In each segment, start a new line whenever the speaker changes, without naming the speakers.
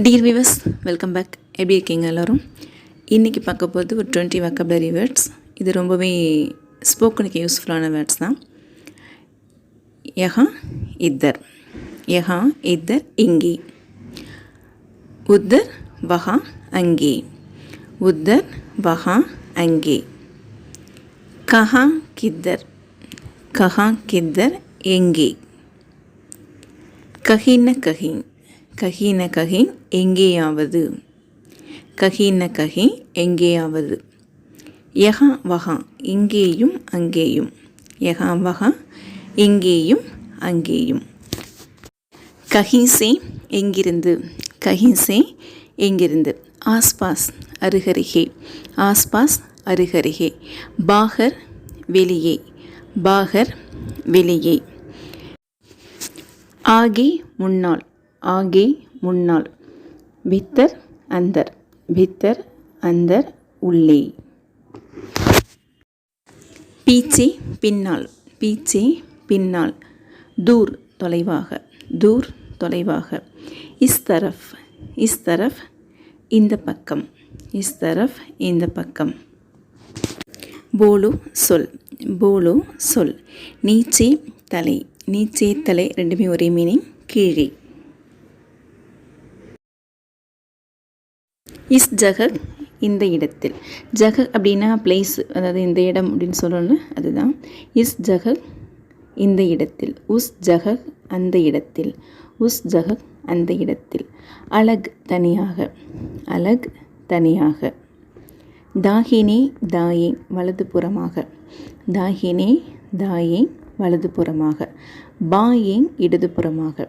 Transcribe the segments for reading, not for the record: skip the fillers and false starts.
Dear viewers, welcome back. எப்படி இருக்கீங்க எல்லோரும்? இன்றைக்கி பார்க்க போகிறது ஒரு 20 வொக்காபுலரி வேர்ட்ஸ். இது ரொம்பவே ஸ்போக்கனுக்கு யூஸ்ஃபுல்லான வேர்ட்ஸ் தான். யஹா இதர், யஹா இதர் இங்கே, உத்தர் வஹா அங்கே, உத்தர் வஹா அங்கே, கஹா கித்தர், கஹா கித்தர் எங்கே, கஹின கஹின், கஹின கஹின் எங்கேயாவது, கஹின கஹின் எங்கேயாவது, யஹா வஹா இங்கேயும் அங்கேயும், யஹா வஹா இங்கேயும் அங்கேயும், கஹிசே எங்கிருந்து, கஹிசே எங்கிருந்து, ஆஸ்பாஸ் அருகருகே, ஆஸ்பாஸ் அருகருகே, பாகர் வெளியே, பாகர் வெளியே, ஆகே முன்னால், ஆகே முன்னால், பித்தர் அந்தர், பித்தர் அந்தர் உள்ளே, பீச்சே பின்னால், பீச்சே பின்னால், தூர் தொலைவாக, தூர் தொலைவாக, இஸ் தரஃப், இஸ் தரஃப் இந்த பக்கம், இஸ் தரஃப் இந்த பக்கம், போலோ சொல், போலோ சொல், நீச்சே தலை, நீச்சே தலை ரெண்டுமே ஒரே மீனிங், கீழே, இஸ் ஜகக் இந்த இடத்தில், ஜகக் அப்படின்னா பிளேஸ், அதாவது இந்த இடம் அப்படின்னு சொல்லணும்ல, அதுதான் இஸ் ஜகக் இந்த இடத்தில், உஸ் ஜகக் அந்த இடத்தில், உஸ் ஜகக் அந்த இடத்தில், அலக் தனியாக, அலக் தனியாக, தாஹினே தாயே வலதுபுறமாக, தாஹினே தாயே வலதுபுறமாக, பாயேங் இடதுபுறமாக,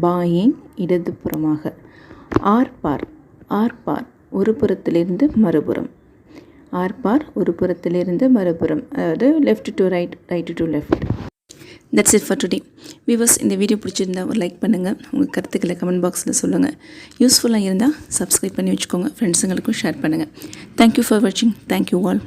பாயேங் இடதுபுறமாக, ஆர்பார், ஆர்பார் ஒரு புறத்திலிருந்து மறுபுறம், ஆர்பார் ஒரு புறத்திலிருந்து மறுபுறம், அதாவது left to right, right to left. That's it for today. Viewers, இந்த வீடியோ பிடிச்சிருந்தா ஒரு லைக் பண்ணுங்கள், உங்கள் கருத்துக்களை கமெண்ட் பாக்ஸில் சொல்லுங்கள். யூஸ்ஃபுல்லாக இருந்தால் சப்ஸ்கிரைப் பண்ணி வச்சுக்கோங்க, ஃப்ரெண்ட்ஸுங்களுக்கும் ஷேர் பண்ணுங்கள். தேங்க்யூ ஃபார் வாட்சிங். Thank you all.